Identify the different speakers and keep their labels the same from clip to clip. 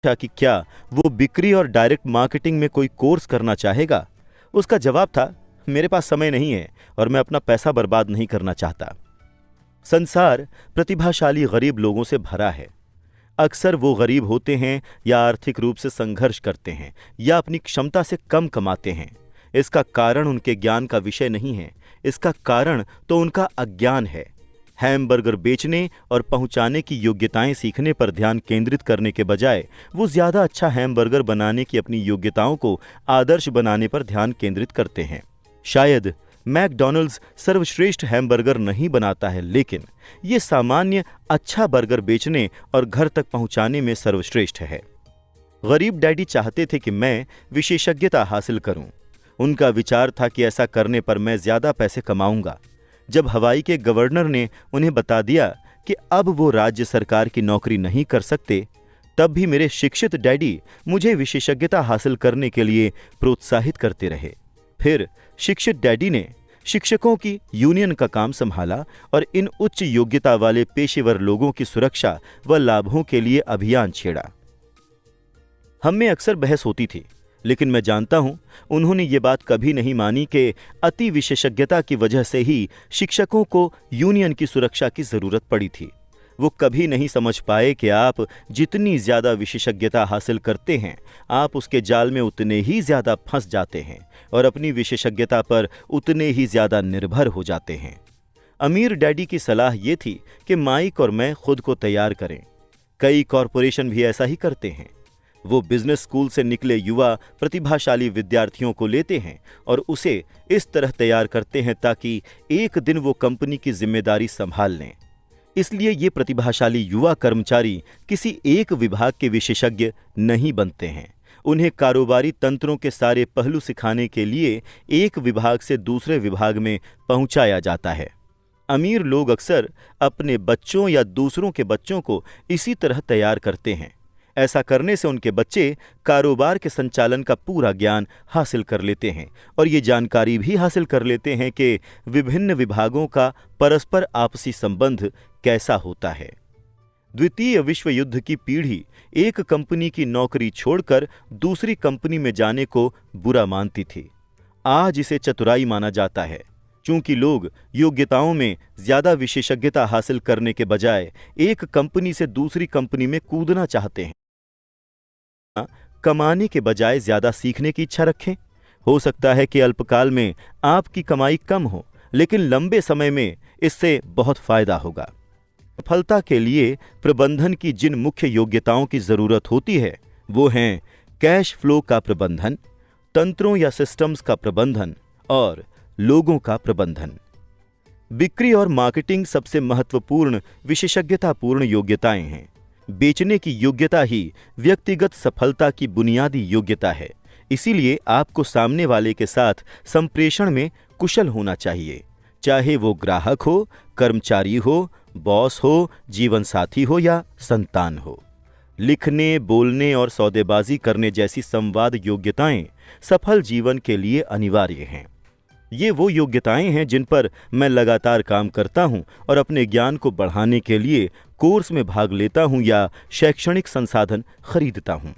Speaker 1: था कि क्या वो बिक्री और डायरेक्ट मार्केटिंग में कोई कोर्स करना चाहेगा। उसका जवाब था, मेरे पास समय नहीं है और मैं अपना पैसा बर्बाद नहीं करना चाहता। संसार प्रतिभाशाली गरीब लोगों से भरा है। अक्सर वो गरीब होते हैं या आर्थिक रूप से संघर्ष करते हैं या अपनी क्षमता से कम कमाते हैं। इसका कारण उनके ज्ञान का विषय नहीं है, इसका कारण तो उनका अज्ञान है। हैमबर्गर बेचने और पहुंचाने की योग्यताएं सीखने पर ध्यान केंद्रित करने के बजाय वो ज्यादा अच्छा हैमबर्गर बनाने की अपनी योग्यताओं को आदर्श बनाने पर ध्यान केंद्रित करते हैं। शायद मैकडॉनल्ड्स सर्वश्रेष्ठ हैमबर्गर नहीं बनाता है, लेकिन ये सामान्य अच्छा बर्गर बेचने और घर तक पहुंचाने में सर्वश्रेष्ठ है। गरीब डैडी चाहते थे कि मैं विशेषज्ञता हासिल करूं। उनका विचार था कि ऐसा करने पर मैं ज्यादा पैसे कमाऊंगा। जब हवाई के गवर्नर ने उन्हें बता दिया कि अब वो राज्य सरकार की नौकरी नहीं कर सकते, तब भी मेरे शिक्षित डैडी मुझे विशेषज्ञता हासिल करने के लिए प्रोत्साहित करते रहे। फिर शिक्षित डैडी ने शिक्षकों की यूनियन का काम संभाला और इन उच्च योग्यता वाले पेशेवर लोगों की सुरक्षा व लाभों के लिए अभियान छेड़ा। हम में अक्सर बहस होती थी, लेकिन मैं जानता हूं उन्होंने ये बात कभी नहीं मानी कि अति विशेषज्ञता की वजह से ही शिक्षकों को यूनियन की सुरक्षा की जरूरत पड़ी थी। वो कभी नहीं समझ पाए कि आप जितनी ज्यादा विशेषज्ञता हासिल करते हैं, आप उसके जाल में उतने ही ज्यादा फंस जाते हैं और अपनी विशेषज्ञता पर उतने ही ज्यादा निर्भर हो जाते हैं। अमीर डैडी की सलाह ये थी कि माइक और मैं खुद को तैयार करें। कई कॉरपोरेशन भी ऐसा ही करते हैं। वो बिजनेस स्कूल से निकले युवा प्रतिभाशाली विद्यार्थियों को लेते हैं और उसे इस तरह तैयार करते हैं ताकि एक दिन वो कंपनी की जिम्मेदारी संभाल लें। इसलिए ये प्रतिभाशाली युवा कर्मचारी किसी एक विभाग के विशेषज्ञ नहीं बनते हैं। उन्हें कारोबारी तंत्रों के सारे पहलू सिखाने के लिए एक विभाग से दूसरे विभाग में पहुंचाया जाता है। अमीर लोग अक्सर अपने बच्चों या दूसरों के बच्चों को इसी तरह तैयार करते हैं। ऐसा करने से उनके बच्चे कारोबार के संचालन का पूरा ज्ञान हासिल कर लेते हैं और ये जानकारी भी हासिल कर लेते हैं कि विभिन्न विभागों का परस्पर आपसी संबंध कैसा होता है। द्वितीय विश्व युद्ध की पीढ़ी एक कंपनी की नौकरी छोड़कर दूसरी कंपनी में जाने को बुरा मानती थी। आज इसे चतुराई माना जाता है, क्योंकि लोग योग्यताओं में ज्यादा विशेषज्ञता हासिल करने के बजाय एक कंपनी से दूसरी कंपनी में कूदना चाहते हैं। कमाने के बजाय ज्यादा सीखने की इच्छा रखें। हो सकता है कि अल्पकाल में आपकी कमाई कम हो, लेकिन लंबे समय में इससे बहुत फायदा होगा। सफलता के लिए प्रबंधन की जिन मुख्य योग्यताओं की जरूरत होती है वो हैं कैश फ्लो का प्रबंधन, तंत्रों या सिस्टम्स का प्रबंधन और लोगों का प्रबंधन। बिक्री और मार्केटिंग सबसे महत्वपूर्ण विशेषज्ञतापूर्ण योग्यताएं हैं। बेचने की योग्यता ही व्यक्तिगत सफलता की बुनियादी योग्यता है। इसीलिए आपको सामने वाले के साथ संप्रेषण में कुशल होना चाहिए, चाहे वो ग्राहक हो, कर्मचारी हो, बॉस हो, जीवन साथी हो या संतान हो। लिखने, बोलने और सौदेबाजी करने जैसी संवाद योग्यताएं सफल जीवन के लिए अनिवार्य हैं। ये वो योग्यताएं हैं जिन पर मैं लगातार काम करता हूं और अपने ज्ञान को बढ़ाने के लिए कोर्स में भाग लेता हूं या शैक्षणिक संसाधन खरीदता हूं।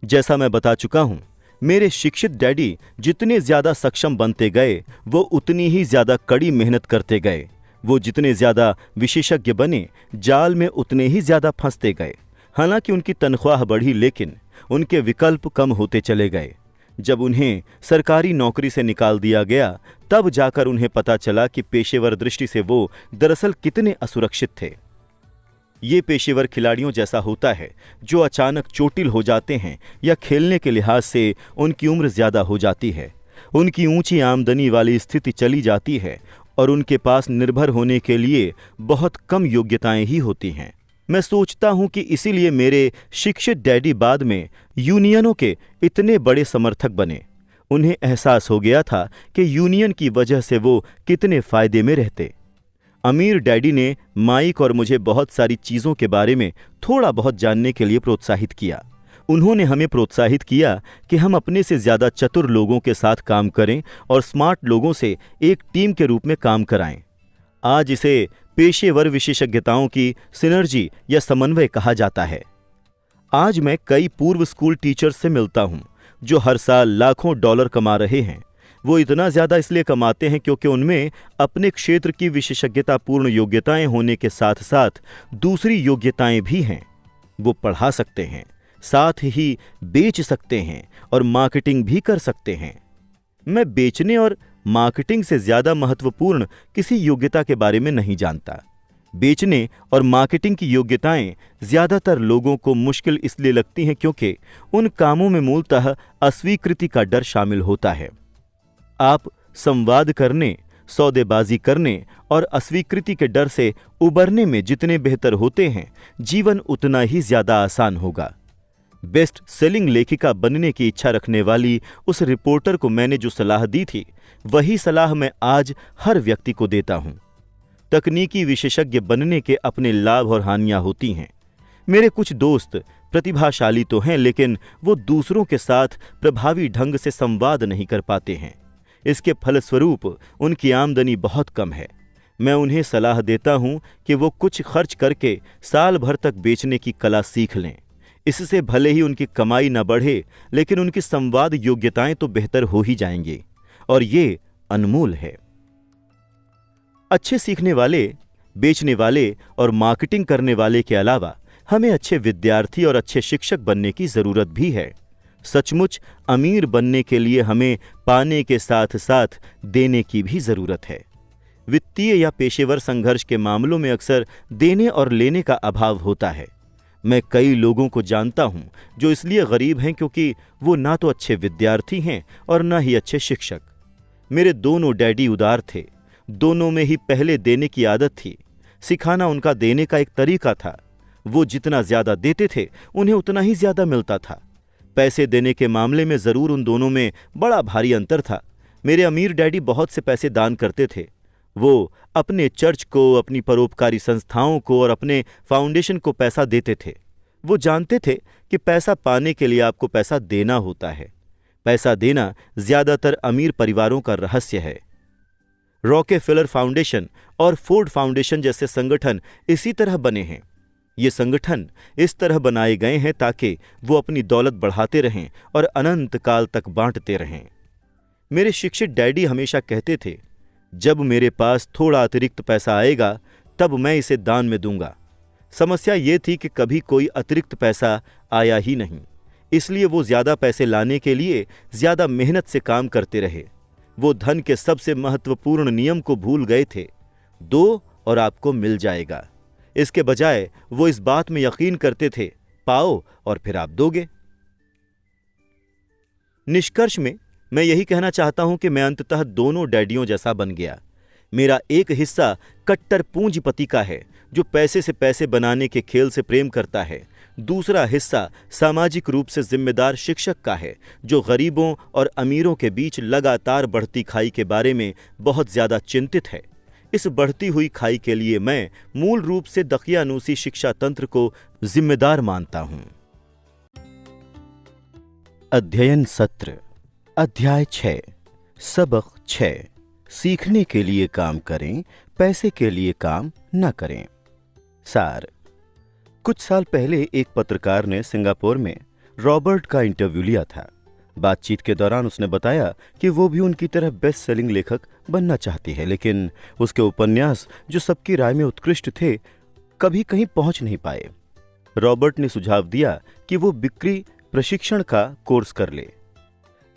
Speaker 1: जैसा मैं बता चुका हूं, मेरे शिक्षित डैडी जितने ज्यादा सक्षम बनते गए वो उतनी ही ज्यादा कड़ी मेहनत करते गए। वो जितने ज्यादा विशेषज्ञ बने, जाल में उतने ही ज्यादा फंसते गए। हालांकि उनकी तनख्वाह बढ़ी, लेकिन उनके विकल्प कम होते चले गए। जब उन्हें सरकारी नौकरी से निकाल दिया गया, तब जाकर उन्हें पता चला कि पेशेवर दृष्टि से वो दरअसल कितने असुरक्षित थे। ये पेशेवर खिलाड़ियों जैसा होता है जो अचानक चोटिल हो जाते हैं या खेलने के लिहाज से उनकी उम्र ज्यादा हो जाती है, उनकी ऊंची आमदनी वाली स्थिति चली जाती है और उनके पास निर्भर होने के लिए बहुत कम योग्यताएं ही होती हैं। मैं सोचता हूं कि इसीलिए मेरे शिक्षित डैडी बाद में यूनियनों के इतने बड़े समर्थक बने। उन्हें एहसास हो गया था कि यूनियन की वजह से वो कितने फायदे में रहते। अमीर डैडी ने माइक और मुझे बहुत सारी चीज़ों के बारे में थोड़ा बहुत जानने के लिए प्रोत्साहित किया। उन्होंने हमें प्रोत्साहित किया कि हम अपने से ज़्यादा चतुर लोगों के साथ काम करें और स्मार्ट लोगों से एक टीम के रूप में काम कराएं। आज इसे पेशेवर विशेषज्ञताओं की सिनर्जी या समन्वय कहा जाता है। आज मैं कई पूर्व स्कूल टीचर्स से मिलता हूं जो हर साल लाखों डॉलर कमा रहे हैं। वो इतना ज्यादा इसलिए कमाते हैं क्योंकि उनमें अपने क्षेत्र की विशेषज्ञतापूर्ण योग्यताएं होने के साथ साथ दूसरी योग्यताएं भी हैं। वो पढ़ा सकते हैं, साथ ही बेच सकते हैं और मार्केटिंग भी कर सकते हैं। मैं बेचने और मार्केटिंग से ज्यादा महत्वपूर्ण किसी योग्यता के बारे में नहीं जानता। बेचने और मार्केटिंग की योग्यताएं ज्यादातर लोगों को मुश्किल इसलिए लगती हैं क्योंकि उन कामों में मूलतः अस्वीकृति का डर शामिल होता है। आप संवाद करने, सौदेबाजी करने और अस्वीकृति के डर से उबरने में जितने बेहतर होते हैं, जीवन उतना ही ज्यादा आसान होगा। बेस्ट सेलिंग लेखिका बनने की इच्छा रखने वाली उस रिपोर्टर को मैंने जो सलाह दी थी, वही सलाह मैं आज हर व्यक्ति को देता हूं। तकनीकी विशेषज्ञ बनने के अपने लाभ और हानियां होती हैं। मेरे कुछ दोस्त प्रतिभाशाली तो हैं, लेकिन वो दूसरों के साथ प्रभावी ढंग से संवाद नहीं कर पाते हैं। इसके फलस्वरूप उनकी आमदनी बहुत कम है। मैं उन्हें सलाह देता हूं कि वो कुछ खर्च करके साल भर तक बेचने की कला सीख लें। इससे भले ही उनकी कमाई न बढ़े, लेकिन उनकी संवाद योग्यताएं तो बेहतर हो ही जाएंगी, और ये अनमोल है। अच्छे सीखने वाले, बेचने वाले और मार्केटिंग करने वाले के अलावा हमें अच्छे विद्यार्थी और अच्छे शिक्षक बनने की जरूरत भी है। सचमुच अमीर बनने के लिए हमें पाने के साथ साथ देने की भी जरूरत है। वित्तीय या पेशेवर संघर्ष के मामलों में अक्सर देने और लेने का अभाव होता है। मैं कई लोगों को जानता हूं जो इसलिए गरीब हैं क्योंकि वो ना तो अच्छे विद्यार्थी हैं और ना ही अच्छे शिक्षक। मेरे दोनों डैडी उदार थे। दोनों में ही पहले देने की आदत थी। सिखाना उनका देने का एक तरीका था। वो जितना ज्यादा देते थे, उन्हें उतना ही ज्यादा मिलता था। पैसे देने के मामले में जरूर उन दोनों में बड़ा भारी अंतर था। मेरे अमीर डैडी बहुत से पैसे दान करते थे। वो अपने चर्च को, अपनी परोपकारी संस्थाओं को और अपने फाउंडेशन को पैसा देते थे। वो जानते थे कि पैसा पाने के लिए आपको पैसा देना होता है। पैसा देना ज्यादातर अमीर परिवारों का रहस्य है। रॉकेफेलर फाउंडेशन और फोर्ड फाउंडेशन जैसे संगठन इसी तरह बने हैं। ये संगठन इस तरह बनाए गए हैं ताकि वो अपनी दौलत बढ़ाते रहें और अनंत काल तक बांटते रहें। मेरे शिक्षित डैडी हमेशा कहते थे, जब मेरे पास थोड़ा अतिरिक्त पैसा आएगा तब मैं इसे दान में दूंगा। समस्या ये थी कि कभी कोई अतिरिक्त पैसा आया ही नहीं, इसलिए वो ज्यादा पैसे लाने के लिए ज्यादा मेहनत से काम करते रहे। वो धन के सबसे महत्वपूर्ण नियम को भूल गए थे, दो और आपको मिल जाएगा। इसके बजाय वो इस बात में यकीन करते थे, पाओ और फिर आप दोगे। निष्कर्ष में मैं यही कहना चाहता हूं कि मैं अंततः दोनों डैडियों जैसा बन गया। मेरा एक हिस्सा कट्टर पूंजीपति का है जो पैसे से पैसे बनाने के खेल से प्रेम करता है। दूसरा हिस्सा सामाजिक रूप से जिम्मेदार शिक्षक का है जो गरीबों और अमीरों के बीच लगातार बढ़ती खाई के बारे में बहुत ज्यादा चिंतित है। इस बढ़ती हुई खाई के लिए मैं मूल रूप से दकियानूसी शिक्षा तंत्र को जिम्मेदार मानता हूं। अध्ययन सत्र अध्याय 6 सबक 6 सीखने के लिए काम करें, पैसे के लिए काम न करें। सार, कुछ साल पहले एक पत्रकार ने सिंगापुर में रॉबर्ट का इंटरव्यू लिया था। बातचीत के दौरान उसने बताया कि वो भी उनकी तरह बेस्ट सेलिंग लेखक बनना चाहती है, लेकिन उसके उपन्यास जो सबकी राय में उत्कृष्ट थे, कभी कहीं पहुंच नहीं पाए। रॉबर्ट ने सुझाव दिया कि वो बिक्री प्रशिक्षण का कोर्स कर ले।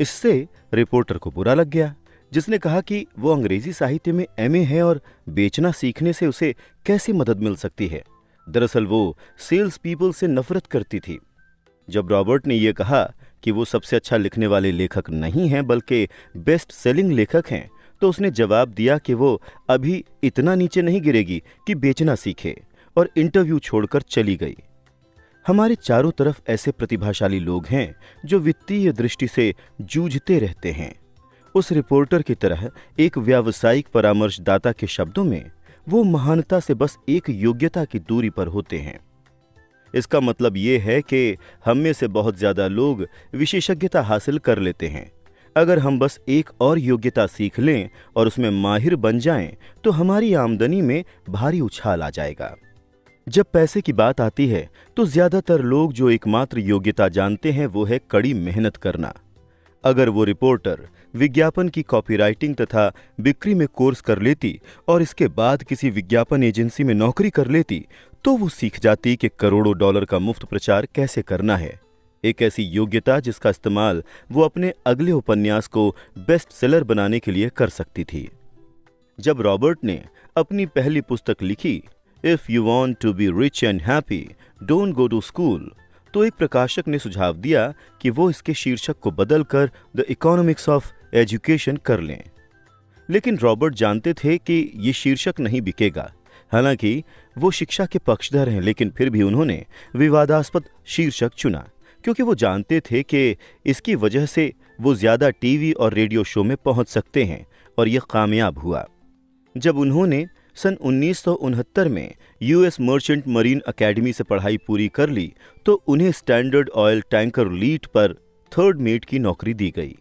Speaker 1: इससे रिपोर्टर को बुरा लग गया, जिसने कहा कि वो अंग्रेजी साहित्य में एमए है और बेचना सीखने से उसे कैसी मदद मिल सकती है। दरअसल वो सेल्स पीपल से नफरत करती थी। जब रॉबर्ट ने यह कहा कि वो सबसे अच्छा लिखने वाले लेखक नहीं हैं बल्कि बेस्ट सेलिंग लेखक हैं, तो उसने जवाब दिया कि वो अभी इतना नीचे नहीं गिरेगी कि बेचना सीखे, और इंटरव्यू छोड़कर चली गई। हमारे चारों तरफ ऐसे प्रतिभाशाली लोग हैं जो वित्तीय दृष्टि से जूझते रहते हैं। उस रिपोर्टर की तरह एक व्यावसायिक परामर्शदाता के शब्दों में, वो महानता से बस एक योग्यता की दूरी पर होते हैं। इसका मतलब ये है कि हम में से बहुत ज्यादा लोग विशेषज्ञता हासिल कर लेते हैं। अगर हम बस एक और योग्यता सीख लें और उसमें माहिर बन जाएं, तो हमारी आमदनी में भारी उछाल आ जाएगा। जब पैसे की बात आती है तो ज्यादातर लोग जो एकमात्र योग्यता जानते हैं वो है कड़ी मेहनत करना। अगर वो रिपोर्टर विज्ञापन की कॉपीराइटिंग तथा बिक्री में कोर्स कर लेती और इसके बाद किसी विज्ञापन एजेंसी में नौकरी कर लेती तो वो सीख जाती कि करोड़ों डॉलर का मुफ्त प्रचार कैसे करना है। एक ऐसी योग्यता जिसका इस्तेमाल वो अपने अगले उपन्यास को बेस्ट सेलर बनाने के लिए कर सकती थी। जब रॉबर्ट ने अपनी पहली पुस्तक लिखी, if you want to be rich and happy don't go to school, तो एक प्रकाशक ने सुझाव दिया कि वो इसके शीर्षक को बदलकर द इकोनॉमिक्स ऑफ एजुकेशन कर लें। लेकिन रॉबर्ट जानते थे कि ये शीर्षक नहीं बिकेगा। हालांकि वो शिक्षा के पक्षधर हैं, लेकिन फिर भी उन्होंने विवादास्पद शीर्षक चुना क्योंकि वो जानते थे कि इसकी वजह से वो ज्यादा टीवी और रेडियो शो में पहुंच सकते हैं, और यह कामयाब हुआ। जब उन्होंने सन 1969 में यूएस मर्चेंट मरीन अकेडमी से पढ़ाई पूरी कर ली तो उन्हें स्टैंडर्ड ऑयल टैंकर लीड पर थर्ड मेट की नौकरी दी गई।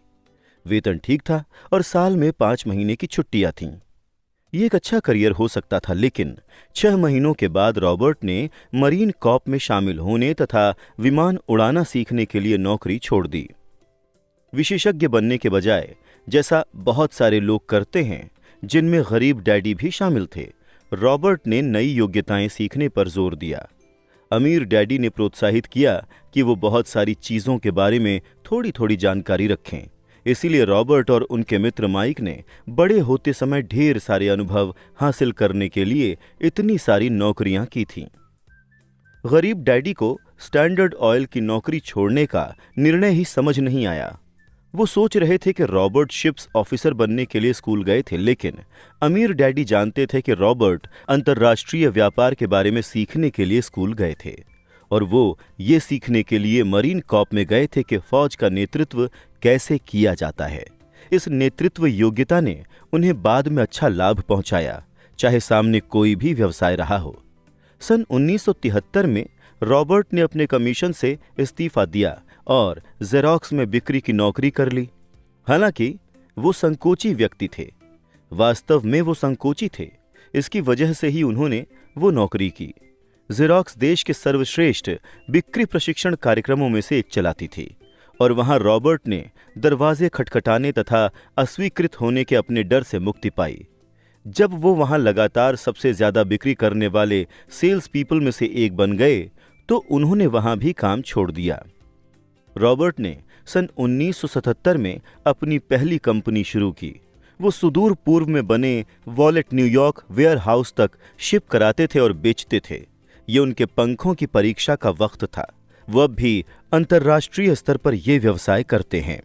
Speaker 1: वेतन ठीक था और साल में 5 महीने की छुट्टियां थीं। ये एक अच्छा करियर हो सकता था, लेकिन 6 महीनों के बाद रॉबर्ट ने मरीन कॉर्प में शामिल होने तथा विमान उड़ाना सीखने के लिए नौकरी छोड़ दी। विशेषज्ञ बनने के बजाय, जैसा बहुत सारे लोग करते हैं जिनमें गरीब डैडी भी शामिल थे, रॉबर्ट ने नई योग्यताएं सीखने पर जोर दिया। अमीर डैडी ने प्रोत्साहित किया कि वो बहुत सारी चीजों के बारे में थोड़ी थोड़ी जानकारी रखें। इसीलिए रॉबर्ट और उनके मित्र माइक ने बड़े होते समय ढेर सारे अनुभव हासिल करने के लिए इतनी सारी नौकरियां की थीं। गरीब डैडी को स्टैंडर्ड ऑयल की नौकरी छोड़ने का निर्णय ही समझ नहीं आया। वो सोच रहे थे कि रॉबर्ट शिप्स ऑफिसर बनने के लिए स्कूल गए थे, लेकिन अमीर डैडी जानते थे कि रॉबर्ट अंतर्राष्ट्रीय व्यापार के बारे में सीखने के लिए स्कूल गए थे, और वो ये सीखने के लिए मरीन कॉर्प में गए थे कि फौज का नेतृत्व कैसे किया जाता है। इस नेतृत्व योग्यता ने उन्हें बाद में अच्छा लाभ पहुंचाया, चाहे सामने कोई भी व्यवसाय रहा हो। सन 1973 में रॉबर्ट ने अपने कमीशन से इस्तीफा दिया और जेरोक्स में बिक्री की नौकरी कर ली। हालांकि वो संकोची व्यक्ति थे, वास्तव में वो संकोची थे, इसकी वजह से ही उन्होंने वो नौकरी की। जेरोक्स देश के सर्वश्रेष्ठ बिक्री प्रशिक्षण कार्यक्रमों में से एक चलाती थी, और वहां रॉबर्ट ने दरवाजे खटखटाने तथा अस्वीकृत होने के अपने डर से मुक्ति पाई। जब वो वहां लगातार सबसे ज्यादा बिक्री करने वाले सेल्स पीपल में से एक बन गए तो उन्होंने वहां भी काम छोड़ दिया। रॉबर्ट ने सन 1977 में अपनी पहली कंपनी शुरू की। वो सुदूर पूर्व में बने वॉलेट न्यूयॉर्क वेयर हाउस तक शिप कराते थे और बेचते थे। ये उनके पंखों की परीक्षा का वक्त था। वो अब भी अंतर्राष्ट्रीय स्तर पर यह व्यवसाय करते हैं।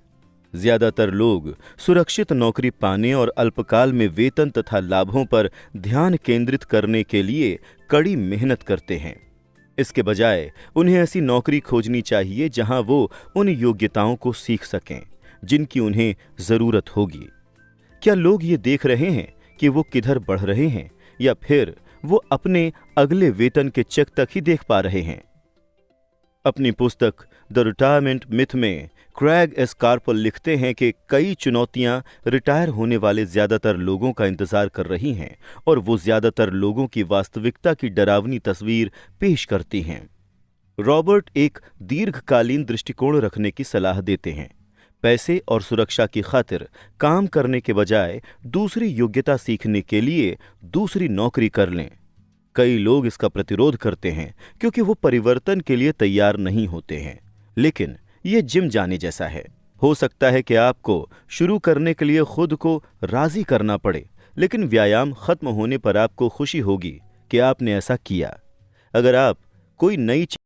Speaker 1: ज्यादातर लोग सुरक्षित नौकरी पाने और अल्पकाल में वेतन तथा लाभों पर ध्यान केंद्रित करने के लिए कड़ी मेहनत करते हैं। इसके बजाय उन्हें ऐसी नौकरी खोजनी चाहिए जहां वो उन योग्यताओं को सीख सकें जिनकी उन्हें जरूरत होगी। क्या लोग ये देख रहे हैं कि वो किधर बढ़ रहे हैं, या फिर वो अपने अगले वेतन के चेक तक ही देख पा रहे हैं? अपनी पुस्तक द रिटायरमेंट मिथ में क्रैग एस कार्पल लिखते हैं कि कई चुनौतियां रिटायर होने वाले ज्यादातर लोगों का इंतजार कर रही हैं, और वो ज्यादातर लोगों की वास्तविकता की डरावनी तस्वीर पेश करती हैं। रॉबर्ट एक दीर्घकालीन दृष्टिकोण रखने की सलाह देते हैं। पैसे और सुरक्षा की खातिर काम करने के बजाय दूसरी योग्यता सीखने के लिए दूसरी नौकरी कर लें। कई लोग इसका प्रतिरोध करते हैं क्योंकि वो परिवर्तन के लिए तैयार नहीं होते हैं, लेकिन ये जिम जाने जैसा है। हो सकता है कि आपको शुरू करने के लिए खुद को राजी करना पड़े, लेकिन व्यायाम खत्म होने पर आपको खुशी होगी कि आपने ऐसा किया। अगर आप कोई नई